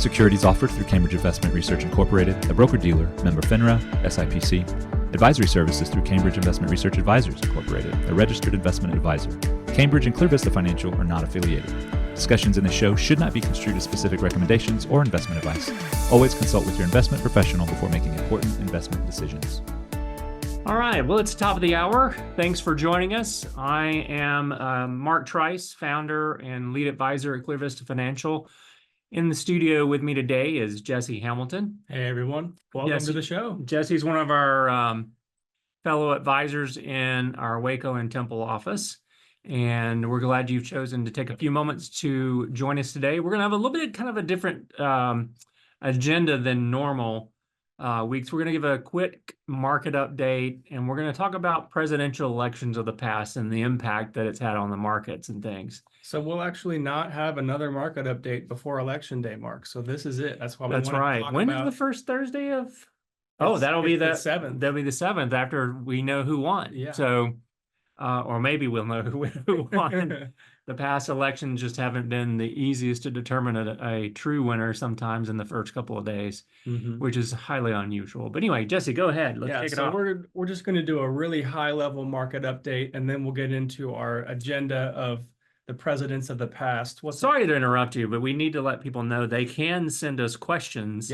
Securities offered through Cambridge Investment Research Incorporated, a broker-dealer, member FINRA, SIPC. Advisory services through Cambridge Investment Research Advisors Incorporated, a registered investment advisor. Cambridge and ClearVista Financial are not affiliated. Discussions in this show should not be construed as specific recommendations or investment advice. Always consult with your investment professional before making important investment decisions. All right, well, it's the top of the hour. Thanks for joining us. I am Mark Trice, founder and lead advisor at ClearVista Financial. In the studio with me today is Jesse Hamilton. Hey, everyone. Welcome to the show. Jesse's one of our fellow advisors in our Waco and Temple office, and we're glad you've chosen to take a few moments to join us today. We're going to have a little bit kind of a different agenda than normal weeks. We're going to give a quick market update, and we're going to talk about presidential elections of the past and the impact that it's had on the markets and things. So we'll actually not have another market update before Election Day, Mark. So this is it. That's why we want to talk When about... is the first Thursday of? Oh, that'll be the 7th. That'll be the 7th after we know who won. Yeah. So, or maybe we'll know who won. The past elections just haven't been the easiest to determine a true winner sometimes in the first couple of days, which is highly unusual. But anyway, Jesse, go ahead. Let's kick it off. We're just going to do a really high-level market update, and then we'll get into our agenda of the presidents of the past. Sorry to interrupt you, but we need to let people know they can send us questions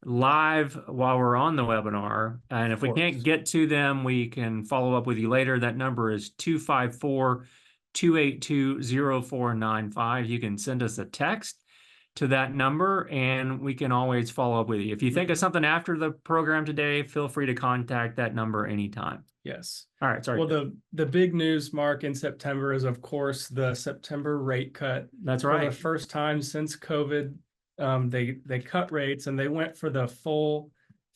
live while we're on the webinar. And if we can't get to them, we can follow up with you later. That number is 254-282-0495. You can send us a text to that number, and we can always follow up with you. If you think of something after the program today, feel free to contact that number anytime. Yes. All right. Sorry. Well, the big news, Mark, in September is, of course, the September rate cut. That's right. For the first time since COVID, they cut rates, and they went for the full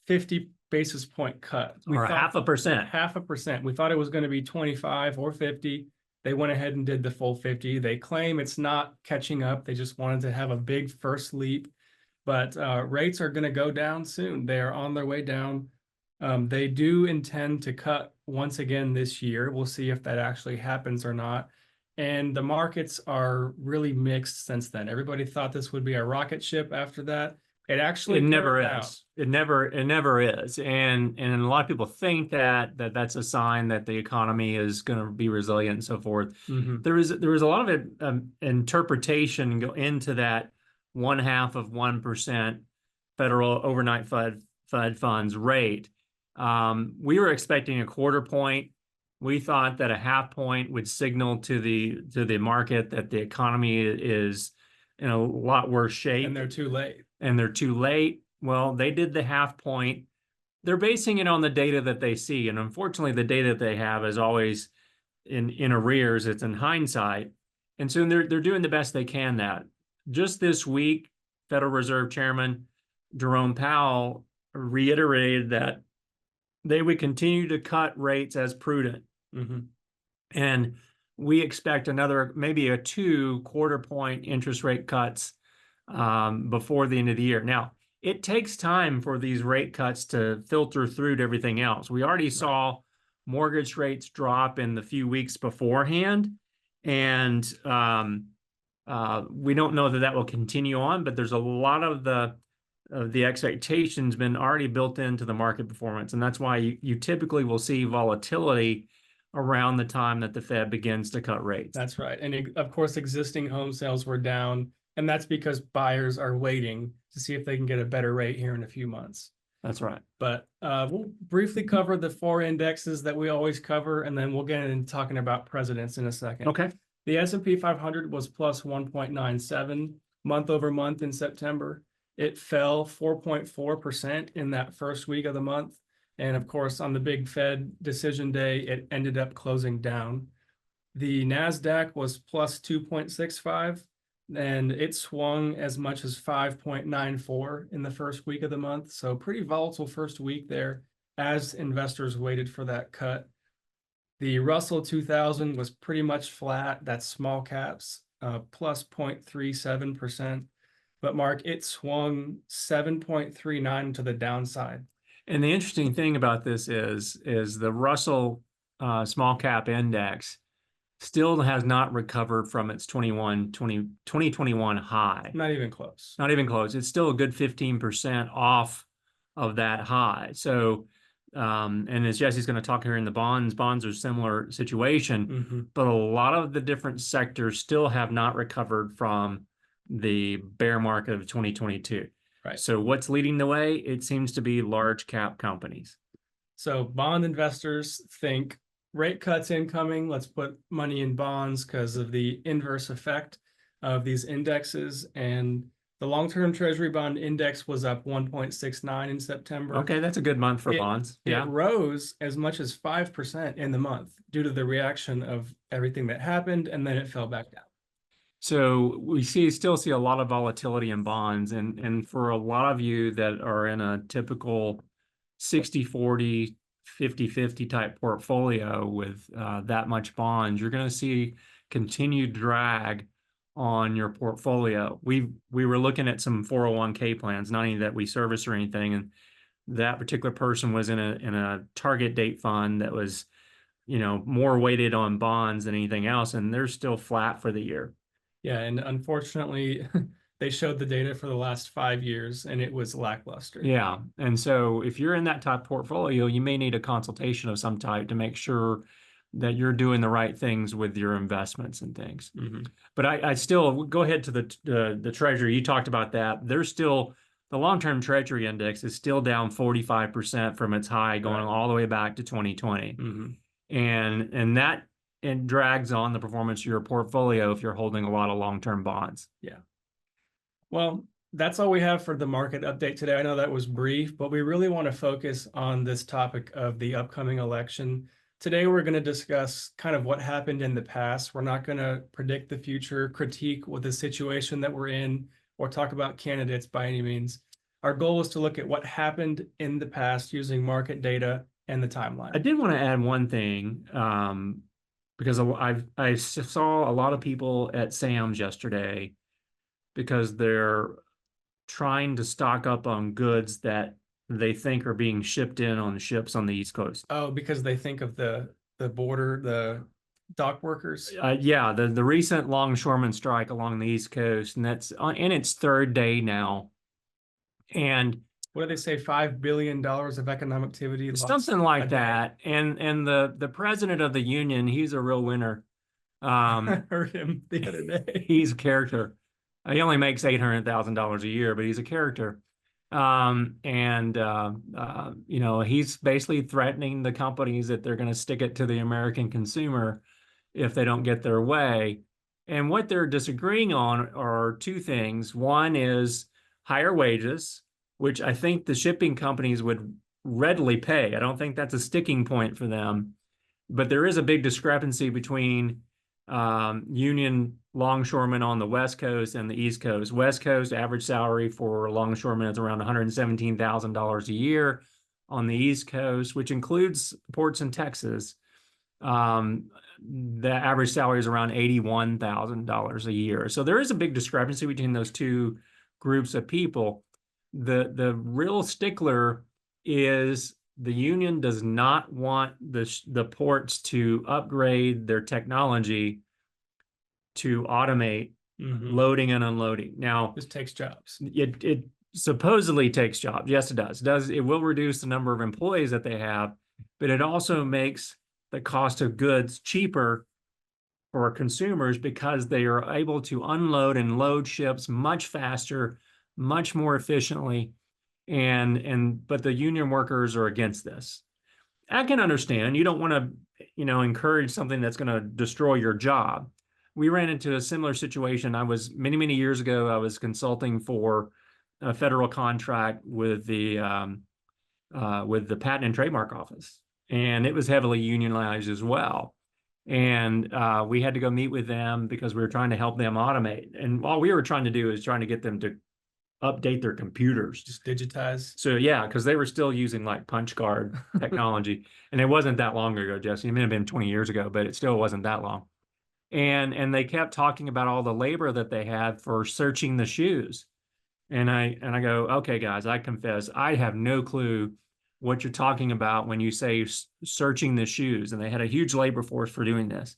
50 basis point cut. Or 0.5%. 0.5%. We thought it was going to be 25 or 50. They went ahead and did the full 50. They claim it's not catching up. They just wanted to have a big first leap. But rates are going to go down soon. They are on their way down. They do intend to cut once again this year. We'll see if that actually happens or not. And the markets are really mixed since then. Everybody thought this would be a rocket ship after that. It never is. It never is. And a lot of people think that's a sign that the economy is going to be resilient and so forth. There is a lot of interpretation go into that 0.5% federal overnight Fed funds rate. We were expecting a 1/4 point. We thought that a 1/2 point would signal to the market that the economy is in a lot worse shape. And they're too late. Well, they did the 1/2 point. They're basing it on the data that they see. And unfortunately, the data that they have is always in arrears. It's in hindsight. And so they're doing the best they can that. Just this week, Federal Reserve Chairman Jerome Powell reiterated that they would continue to cut rates as prudent. And we expect maybe a 2 1/4 point interest rate cuts before the end of the year. Now, it takes time for these rate cuts to filter through to everything else. We already saw mortgage rates drop in the few weeks beforehand, and we don't know that will continue on, but there's a lot of the expectations been already built into the market performance. And that's why you typically will see volatility around the time that the Fed begins to cut rates. That's right. And of course, existing home sales were down, and that's because buyers are waiting to see if they can get a better rate here in a few months. That's right. But we'll briefly cover the 4 indexes that we always cover, and then we'll get into talking about presidents in a second. Okay. The S&P 500 was plus 1.97 month over month in September. It fell 4.4% in that first week of the month. And of course, on the big Fed decision day, it ended up closing down. The NASDAQ was plus 2.65, and it swung as much as 5.94 in the first week of the month. So pretty volatile first week there as investors waited for that cut. The Russell 2000 was pretty much flat. That's small caps, plus 0.37%. But Mark, it swung 7.39 to the downside. And the interesting thing about this is the Russell small cap index still has not recovered from its 2021 high. Not even close. Not even close. It's still a good 15% off of that high. So, and as Jesse's going to talk here in the bonds are a similar situation, but a lot of the different sectors still have not recovered from the bear market of 2022. Right. So what's leading the way? It seems to be large cap companies. So bond investors think rate cuts incoming. Let's put money in bonds because of the inverse effect of these indexes. And the long-term treasury bond index was up 1.69 in September. Okay, that's a good month for bonds. It rose as much as 5% in the month due to the reaction of everything that happened, and then it fell back down. So we still see a lot of volatility in bonds, and for a lot of you that are in a typical 60-40, 50-50 type portfolio with that much bonds, you're going to see continued drag on your portfolio. We were looking at some 401k plans, not any that we service or anything, and that particular person was in a target date fund that was, more weighted on bonds than anything else, and they're still flat for the year. Yeah, and unfortunately, they showed the data for the last 5 years, and it was lackluster. Yeah, and so if you're in that type portfolio, you may need a consultation of some type to make sure that you're doing the right things with your investments and things. But I still go ahead to the Treasury. You talked about that. There's still the long-term Treasury index is still down 45% from its high, going all the way back to 2020, and that drags on the performance of your portfolio if you're holding a lot of long-term bonds. Yeah. Well, that's all we have for the market update today. I know that was brief, but we really want to focus on this topic of the upcoming election. Today, we're going to discuss kind of what happened in the past. We're not going to predict the future, critique with the situation that we're in, or talk about candidates by any means. Our goal is to look at what happened in the past using market data and the timeline. I did want to add one thing, because I saw a lot of people at Sam's yesterday because they're trying to stock up on goods that they think are being shipped in on ships on the East Coast. Oh, because they think of the border, the dock workers. Yeah, the recent longshoreman strike along the East Coast, and that's in its third day now. And what do they say? $5 billion of economic activity. Something like that. And the president of the union, he's a real winner. I heard him the other day. He's a character. He only makes $800,000 a year, but he's a character. He's basically threatening the companies that they're going to stick it to the American consumer if they don't get their way. And what they're disagreeing on are two things. One is higher wages, which I think the shipping companies would readily pay. I don't think that's a sticking point for them. But there is a big discrepancy between union longshoremen on the West Coast and the East Coast. West Coast average salary for longshoremen is around $117,000 a year. On the East Coast, which includes ports in Texas, the average salary is around $81,000 a year. So there is a big discrepancy between those two groups of people. The real stickler is the union does not want the ports to upgrade their technology to automate loading and unloading. Now, this takes jobs. It supposedly takes jobs. Yes, it does. It will reduce the number of employees that they have, but it also makes the cost of goods cheaper for consumers because they are able to unload and load ships much faster, much more efficiently. But the union workers are against this. I can understand. You don't want to, encourage something that's going to destroy your job. We ran into a similar situation. I was many years ago. I was consulting for a federal contract with the Patent and Trademark Office, and it was heavily unionized as well. And we had to go meet with them because we were trying to help them automate. And all we were trying to do is trying to get them to update their computers, just digitize. So yeah, because they were still using like punch card technology, and it wasn't that long ago, Jesse. It may have been 20 years ago, but it still wasn't that long. And they kept talking about all the labor that they had for searching the shoes, and I go, okay, guys, I confess, I have no clue what you're talking about when you say searching the shoes. And they had a huge labor force for doing this.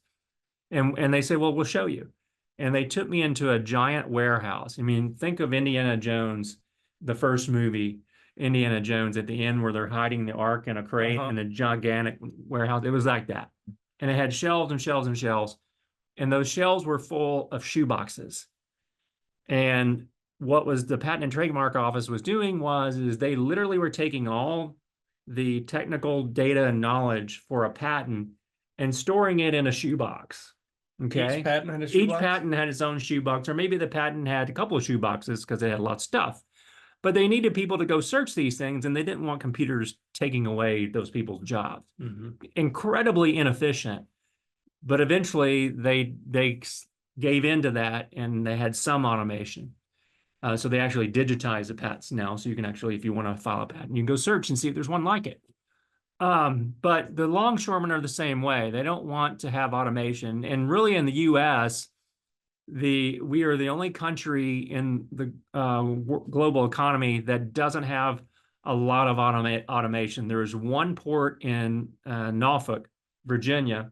And they say, well, we'll show you. And they took me into a giant warehouse. I mean, think of Indiana Jones, the first movie, Indiana Jones, at the end where they're hiding the Ark in a crate in a gigantic warehouse. It was like that. And it had shelves and shelves and shelves. And those shelves were full of shoe boxes. And what was the Patent and Trademark Office was doing is they literally were taking all the technical data and knowledge for a patent and storing it in a shoebox. Okay. Each patent had a Each shoebox? patent had its own shoebox, or maybe the patent had a couple of shoeboxes because they had a lot of stuff. But they needed people to go search these things, and they didn't want computers taking away those people's jobs. Incredibly inefficient. But eventually they gave into that, and they had some automation. So they actually digitize the patents now. So you can actually, if you want to file a patent, you can go search and see if there's one like it. But the longshoremen are the same way. They don't want to have automation. And really in the US, we are the only country in the global economy that doesn't have a lot of automation. There is one port in Norfolk, Virginia.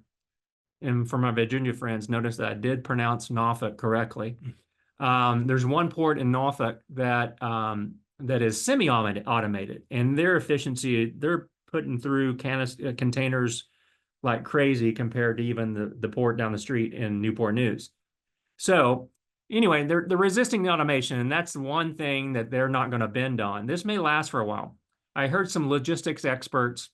And for my Virginia friends, notice that I did pronounce Norfolk correctly. There's one port in Norfolk that is semi-automated, and their efficiency, they're putting through containers like crazy compared to even the port down the street in Newport News. So anyway, they're resisting the automation, and that's one thing that they're not going to bend on. This may last for a while. I heard some logistics experts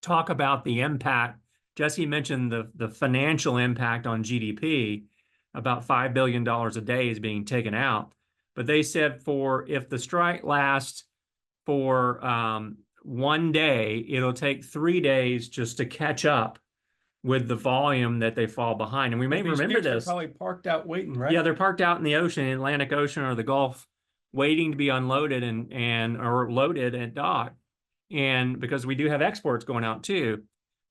talk about the impact. Jesse mentioned the financial impact on GDP, about $5 billion a day is being taken out. But they said if the strike lasts for 1 day, it'll take 3 days just to catch up with the volume that they fall behind. And we may remember this. They're probably parked out waiting, right? Yeah, they're parked out in the ocean, Atlantic Ocean or the Gulf, waiting to be unloaded or loaded at dock. And because we do have exports going out too.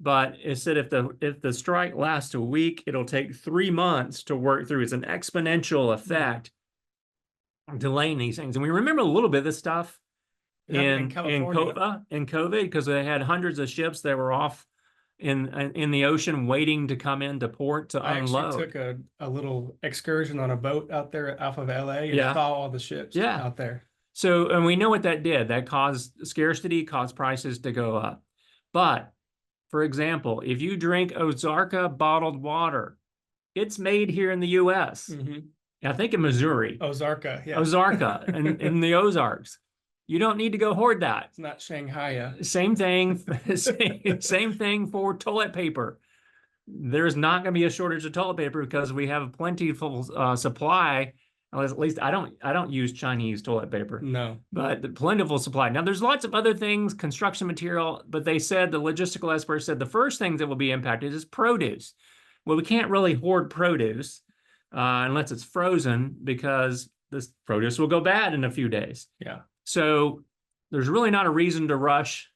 But it said if the strike lasts a week, it'll take 3 months to work through. It's an exponential effect delaying these things. And we remember a little bit of this stuff in COVID, because they had hundreds of ships that were off in the ocean waiting to come into port to unload. I actually took a little excursion on a boat out there off of LA and saw all the ships out there. So, and we know what that did. That caused scarcity, caused prices to go up. But for example, if you drink Ozarka bottled water, it's made here in the U.S. I think in Missouri. Ozarka, yeah. Ozarka in the Ozarks. You don't need to go hoard that. It's not Shanghai. Same thing. Same thing for toilet paper. There's not going to be a shortage of toilet paper because we have a plentiful supply. At least I don't use Chinese toilet paper. No. But the plentiful supply. Now there's lots of other things, construction material, but they said, the logistical experts said the first things that will be impacted is produce. Well, we can't really hoard produce unless it's frozen, because this produce will go bad in a few days. Yeah. So there's really not a reason to rush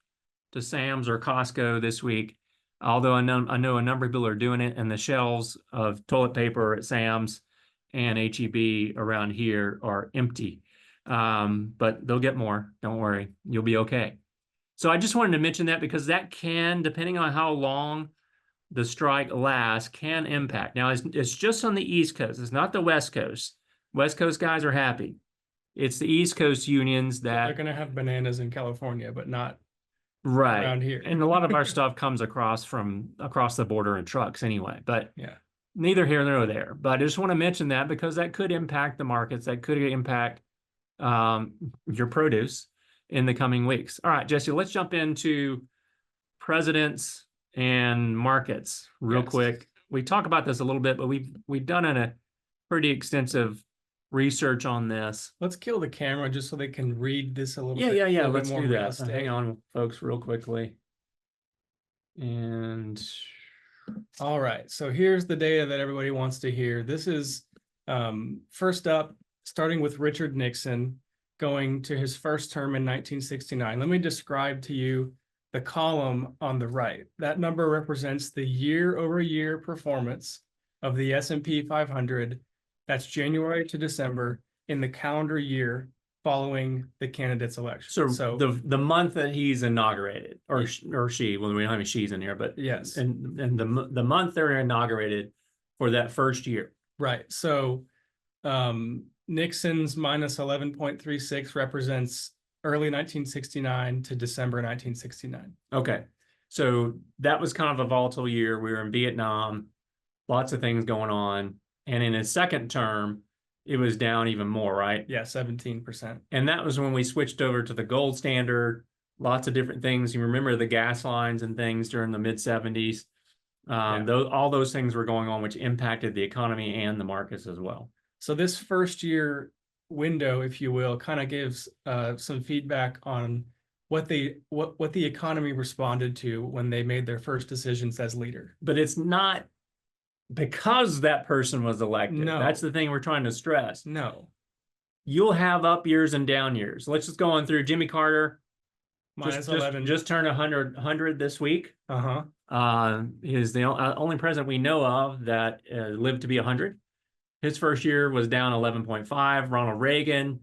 to Sam's or Costco this week. Although I know a number of people are doing it, and the shelves of toilet paper at Sam's and HEB around here are empty. But they'll get more. Don't worry. You'll be okay. So I just wanted to mention that, because that can, depending on how long the strike lasts, can impact. Now, it's just on the East Coast. It's not the West Coast. West Coast guys are happy. It's the East Coast unions that... They're going to have bananas in California, but not right around here. And a lot of our stuff comes across the border in trucks anyway. But yeah. Neither here nor there. But I just want to mention that, because that could impact the markets. That could impact your produce in the coming weeks. All right, Jesse, let's jump into presidents and markets real quick. We talk about this a little bit, but we've done a pretty extensive research on this. Let's kill the camera just so they can read this a little bit. Yeah. Let's do that. So hang on, folks, real quickly. And all right, so here's the data that everybody wants to hear. This is first up, starting with Richard Nixon, going to his first term in 1969. Let me describe to you the column on the right. That number represents the year-over-year performance of the S&P 500. That's January to December in the calendar year following the candidate's election. So the month that he's inaugurated, or she, well, we don't have any she's in here, but yes, and the month they're inaugurated, for that first year. Right. So Nixon's minus 11.36 represents early 1969 to December 1969. Okay. So that was kind of a volatile year. We were in Vietnam, lots of things going on. And in his second term, it was down even more, right? Yeah, 17%. And that was when we switched over to the gold standard, lots of different things. You remember the gas lines and things during the mid 70s. All those things were going on, which impacted the economy and the markets as well. So this first year window, if you will, kind of gives some feedback on what the economy responded to when they made their first decisions as leader. But it's not because that person was elected. No. That's the thing we're trying to stress. No. You'll have up years and down years. Let's just go on through Jimmy Carter. Minus 11. Just turned 100 this week. Uh-huh. He's the only president we know of that lived to be 100. His first year was down 11.5. Ronald Reagan,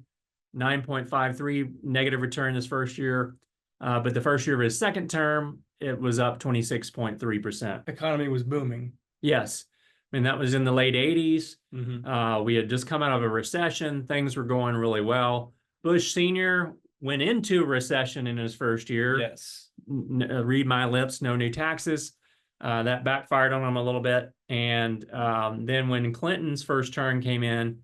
9.53 negative return this first year. But the first year of his second term, it was up 26.3%. Economy was booming. Yes. I mean, that was in the late 80s. Mm-hmm. We had just come out of a recession. Things were going really well. Bush Sr. went into a recession in his first year. Yes. Read my lips, no new taxes. That backfired on him a little bit. And then when Clinton's first term came in,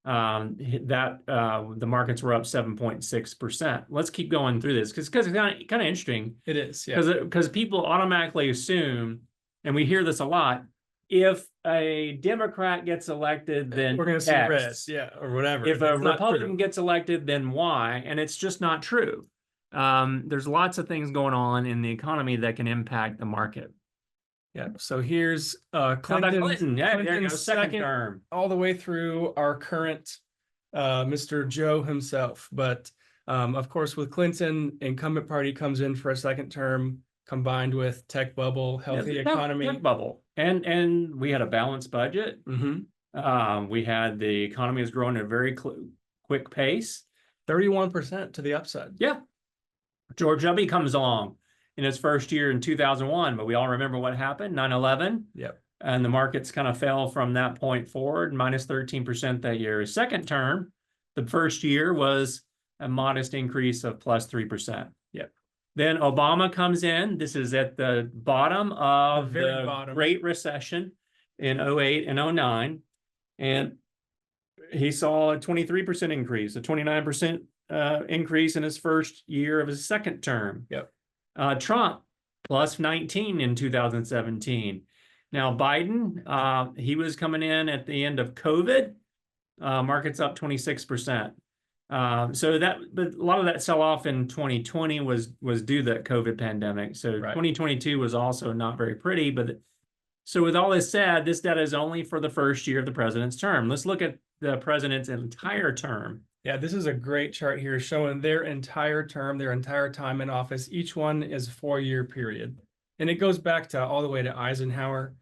the markets were up 7.6%. Let's keep going through this because it's kind of interesting. It is, yeah. Because people automatically assume, and we hear this a lot, if a Democrat gets elected, then we're going to see X. red, yeah, or whatever. If a It's not Republican true. gets elected, then Y, and it's just not true. There's lots of things going on in the economy that can impact the market. Yeah. So here's How about Clinton? Yeah, there you go, Clinton's second term. all the way through our current Mr. Joe himself. But of course, with Clinton, incumbent party comes in for a second term, combined with tech bubble, healthy economy. Tech bubble. And we had a balanced budget. Mm-hmm. We had the economy was growing at a very quick pace. 31% to the upside. Yeah. George W. comes along in his first year in 2001, but we all remember what happened, 9/11. Yep. And the markets kind of fell from that point forward, minus 13% that year. His second term, the first year was a modest increase of plus 3%. Yep. Then Obama comes in. This is at the bottom of the Great Recession in 08 and 09. And he saw a 23% increase, a 29% increase in his first year of his second term. Yep. Trump, plus 19 in 2017. Now, Biden, he was coming in at the end of COVID, markets up 26%. But a lot of that sell-off in 2020 was due to that COVID pandemic. So Right. 2022 was also not very pretty. But so with all this said, this data is only for the first year of the president's term. Let's look at the president's entire term. Yeah, this is a great chart here showing their entire term, their entire time in office. Each one is a 4-year period. And it goes back to all the way to Eisenhower.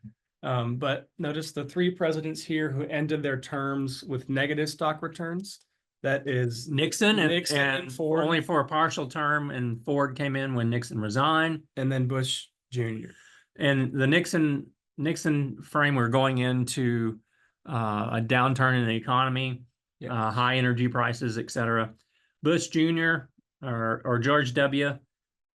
But notice the 3 presidents here who ended their terms with negative stock returns. That is Nixon and Ford. Only for a partial term, and Ford came in when Nixon resigned. And then Bush Jr. And the Nixon frame, we're going into a downturn in the economy. Yeah. High energy prices, et cetera. Bush Jr. or George W.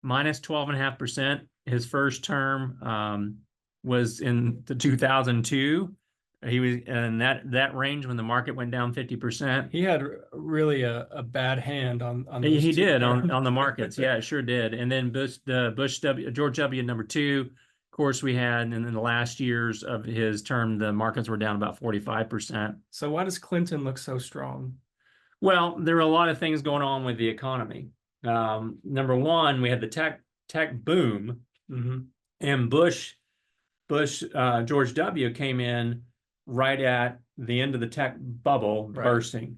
minus 12.5%. His first term was in the 2002. He was in that range when the market went down 50%. He had really a bad hand on He did on the markets. Yeah, it sure did. And then George W. number 2. Of course, we had in the last years of his term, the markets were down about 45%. So why does Clinton look so strong? Well, there were a lot of things going on with the economy. Number one, we had the tech boom, and George W. came in right at the end of the tech bubble bursting,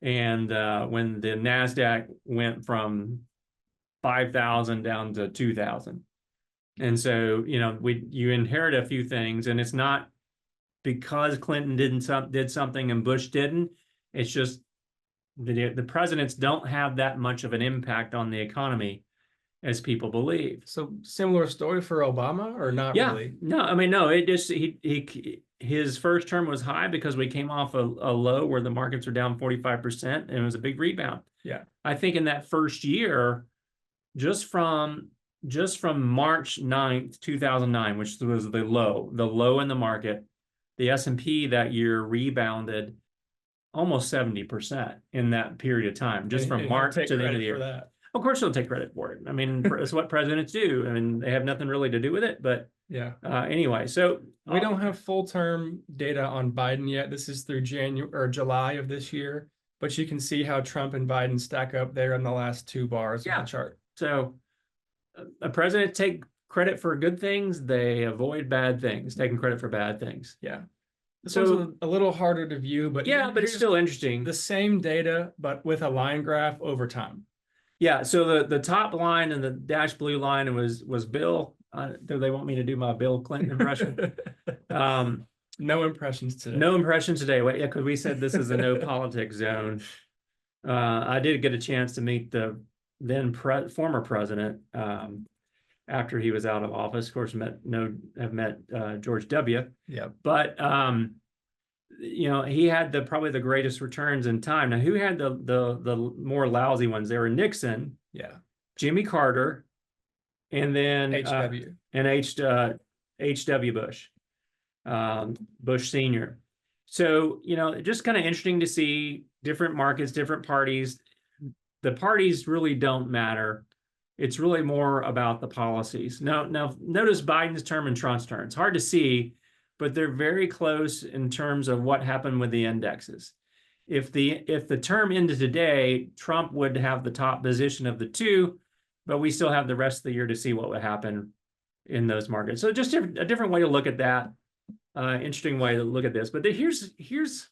and when the NASDAQ went from 5,000 down to 2,000. And so, you inherit a few things, and it's not because Clinton did something and Bush didn't. It's just the presidents don't have that much of an impact on the economy. as people believe. So similar story for Obama, or not Yeah, really? no, I mean, no, it just, his first term was high because we came off a low where the markets were down 45% and it was a big rebound. Yeah. I think in that first year, just from March 9th, 2009, which was the low in the market, the S&P that year rebounded almost 70% in that period of time, just from And March take to the end of credit the for year. that. Of course, they'll take credit for it. I mean, it's what presidents do. I mean, they have nothing really to do with it. But Yeah. anyway, so We don't have full-term data on Biden yet. This is through January or July of this year, but you can see how Trump and Biden stack up there in the last two bars of the chart. So a president take credit for good things, they avoid bad things, taking credit for bad things. Yeah. This So one's a little harder to view, but yeah, but it's here's still interesting. the same data, but with a line graph over time. Yeah, so the top line and the dashed blue line was Bill. Do they want me to do my Bill Clinton impression? No impressions today. No impressions today. Wait, yeah, because we said this is a no politics zone. I did get a chance to meet the then former president after he was out of office. Of course, have met George W. Yeah, but you know, he had probably the greatest returns in time. Now, who had the more lousy ones? They were Nixon, yeah, Jimmy Carter, and then HW and H.W. Bush, Bush Senior. So, you know, just kind of interesting to see different markets, different parties. The parties really don't matter. It's really more about the policies. Now notice Biden's term and Trump's term. It's hard to see, but they're very close in terms of what happened with the indexes. If the term ended today, Trump would have the top position of the two, but we still have the rest of the year to see what would happen in those markets. So just a different way to look at that. Interesting way to look at this. But here's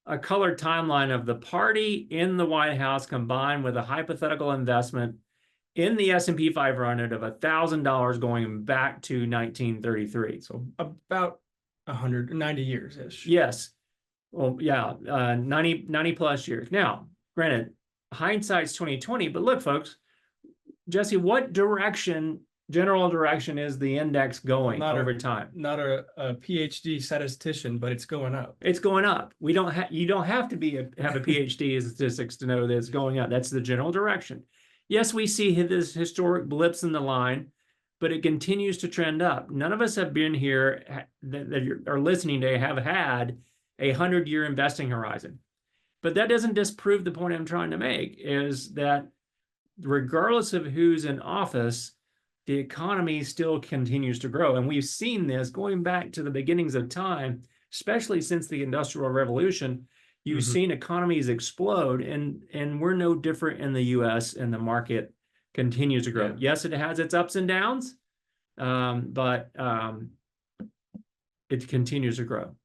a colored timeline of the party in the White House combined with a hypothetical investment in the S&P 500 of $1,000 going back to 1933. So about 190 years-ish. Yes. Well, yeah, 90 plus years. Now, granted, hindsight's 2020, but look, folks, Jesse, what general direction is the index going over time? Not a PhD statistician, but it's going up. It's going up. You don't have to have a PhD in statistics to know that it's going up. That's the general direction. Yes, we see this historic blips in the line, but it continues to trend up. None of us have been here that are listening today have had a 100-year investing horizon. But that doesn't disprove the point I'm trying to make, is that regardless of who's in office, the economy still continues to grow. And we've seen this going back to the beginnings of time, especially since the Industrial Revolution. You've seen economies explode, and we're no different in the US, and the market continues to grow. Yeah. Yes, it has its ups and downs, but it continues to grow.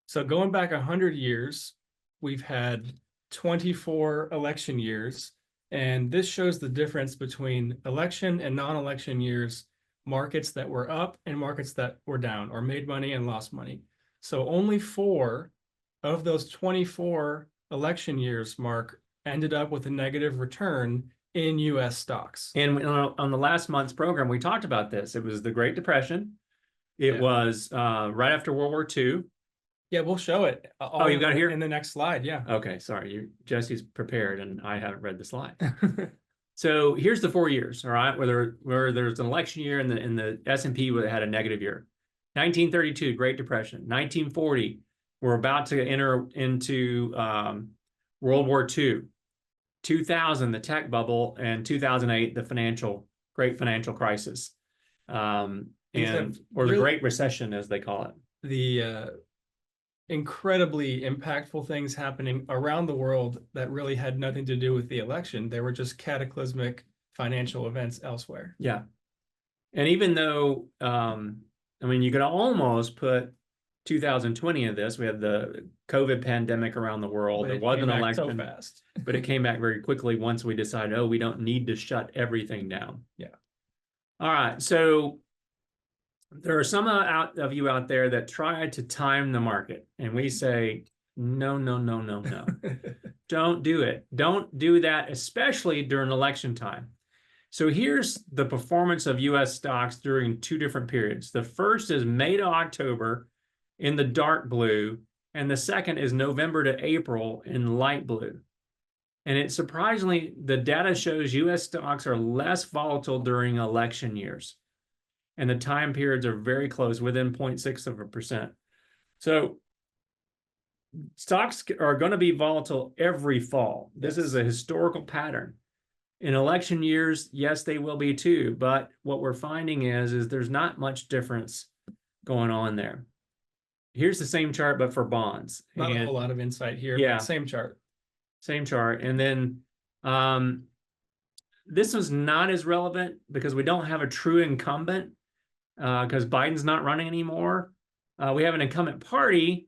So going back 100 years, we've had 24 election years, and this shows the difference between election and non-election years, markets that were up and markets that were down or made money and lost money. So only 4 of those 24 election years, Mark, ended up with a negative return in U.S. stocks. And on the last month's program, we talked about this. It was the Great Depression. It was right after World War II. Yeah, we'll show it. Oh, you got it here? In the next slide, yeah. Okay, sorry. Jesse's prepared, and I haven't read the slide. So here's the 4 years, all right, where there's an election year and the S&P had a negative year. 1932, Great Depression. 1940, we're about to enter into World War II. 2000, the tech bubble, and 2008, the great financial crisis, or the Great Recession, as they call it. The incredibly impactful things happening around the world that really had nothing to do with the election. They were just cataclysmic financial events elsewhere. Yeah. And even though, I mean, you could almost put 2020 in this. We had the COVID pandemic around the world. There was an election, so fast. but it came back very quickly once we decided, oh, we don't need to shut everything down. Yeah. All right. So there are some of you out there that try to time the market, and we say, no. Don't do it. Don't do that, especially during election time. So here's the performance of US stocks during two different periods. The first is May to October in the dark blue, and the second is November to April in light blue. And it surprisingly, the data shows US stocks are less volatile during election years. And the time periods are very close, within 0.6%. So stocks are going to be volatile every fall. This is a historical pattern. In election years, yes, they will be too. But what we're finding is there's not much difference going on there. Here's the same chart, but for bonds. Not a whole lot of insight here. Yeah. But same chart. Same chart. And then this was not as relevant because we don't have a true incumbent because Biden's not running anymore. We have an incumbent party,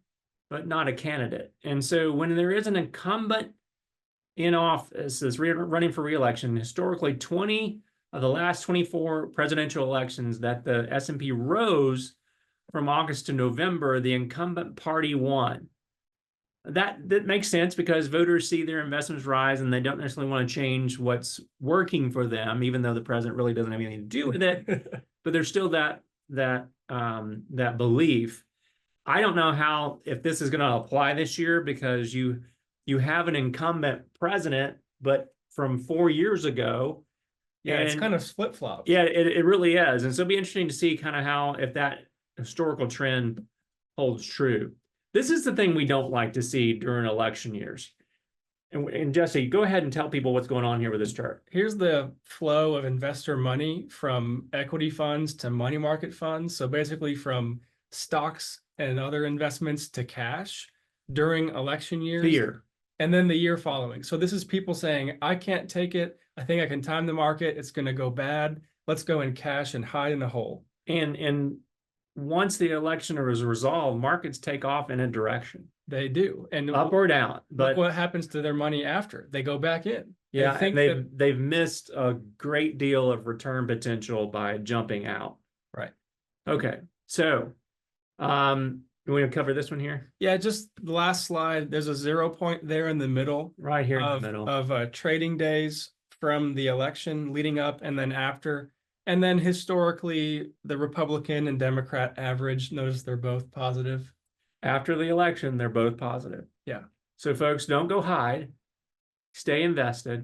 but not a candidate. And so when there is an incumbent in office is running for re-election, historically 20 of the last 24 presidential elections that the S&P rose from August to November, the incumbent party won. That makes sense because voters see their investments rise and they don't necessarily want to change what's working for them, even though the president really doesn't have anything to do with it. But there's still that belief. I don't know if this is going to apply this year because you have an incumbent president, but from 4 years ago. Yeah, it's kind of flip-flop. Yeah, it really is. And so it'll be interesting to see kind of if that historical trend holds true. This is the thing we don't like to see during election years. And Jesse, go ahead and tell people what's going on here with this chart. Here's the flow of investor money from equity funds to money market funds. So basically from stocks and other investments to cash during election years. The year. And then the year following. So this is people saying, I can't take it. I think I can time the market. It's going to go bad. Let's go in cash and hide in a hole. And once the election is resolved, markets take off in a direction. They do. And up or down. But look what happens to their money after. They go back in. Yeah, they've missed a great deal of return potential by jumping out. Right. Okay. So you want to cover this one here? Yeah, just the last slide. There's a 0 point there in the middle. Right here in the middle. Of trading days from the election leading up and then after. And then historically, the Republican and Democrat average, notice they're both positive. After the election, they're both positive. Yeah. So folks, don't go hide. Stay invested.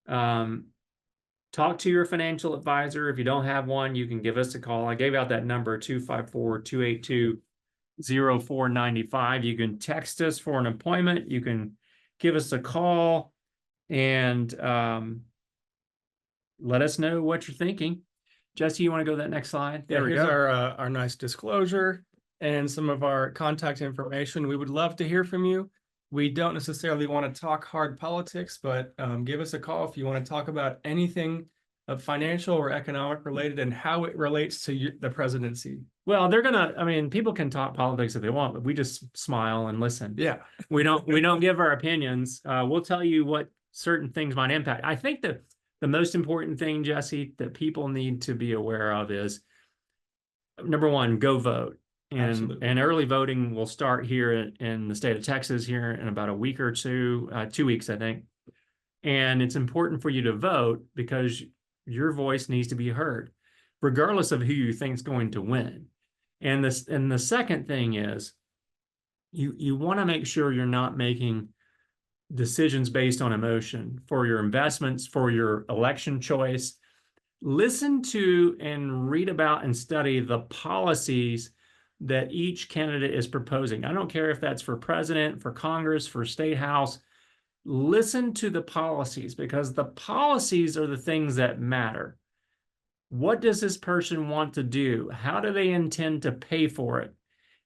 Talk to your financial advisor. If you don't have one, you can give us a call. I gave out that number, 254-282-0495. You can text us for an appointment. You can give us a call and let us know what you're thinking. Jesse, you want to go to that next slide? Yeah, here's our nice disclosure and some of our contact information. We would love to hear from you. We don't necessarily want to talk hard politics, but give us a call if you want to talk about anything of financial or economic related and how it relates to the presidency. Well, people can talk politics if they want, but we just smile and listen. Yeah. We don't give our opinions. We'll tell you what certain things might impact. I think that the most important thing, Jesse, that people need to be aware of is, number one, go vote. And early voting will start here in the state of Texas here in about a week or two, 2 weeks, I think. And it's important for you to vote because your voice needs to be heard, regardless of who you think is going to win. And the second thing is you want to make sure you're not making decisions based on emotion for your investments, for your election choice. Listen to and read about and study the policies that each candidate is proposing. I don't care if that's for president, for Congress, for state house. Listen to the policies because the policies are the things that matter. What does this person want to do? How do they intend to pay for it?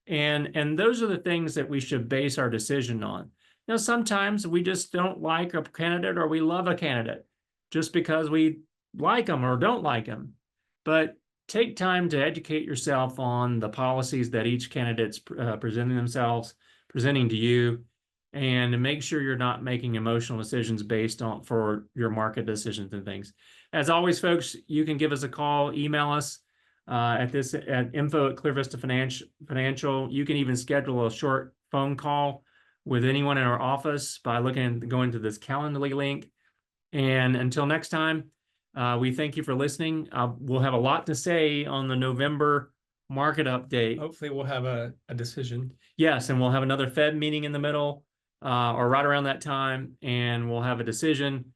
And those are the things that we should base our decision on. Now, sometimes we just don't like a candidate or we love a candidate just because we like them or don't like them. But take time to educate yourself on the policies that each candidate's presenting to you, and make sure you're not making emotional decisions based on for your market decisions and things. As always, folks, you can give us a call, email us at info@ClearVista Financial. You can even schedule a short phone call with anyone in our office by going to this Calendly link. And until next time, We thank you for listening. We'll have a lot to say on the November market update. Hopefully we'll have a decision. Yes, and we'll have another Fed meeting in the middle, or right around that time, and we'll have a decision.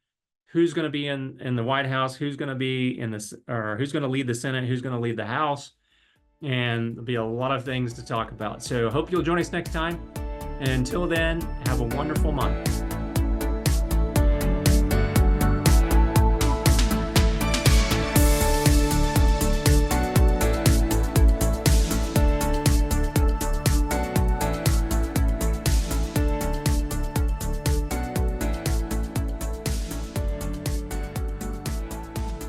Who's going to be in the White House? Who's going to be in this, or who's going to lead the Senate? Who's going to lead the House? And there'll be a lot of things to talk about. So hope you'll join us next time. And until then, have a wonderful month.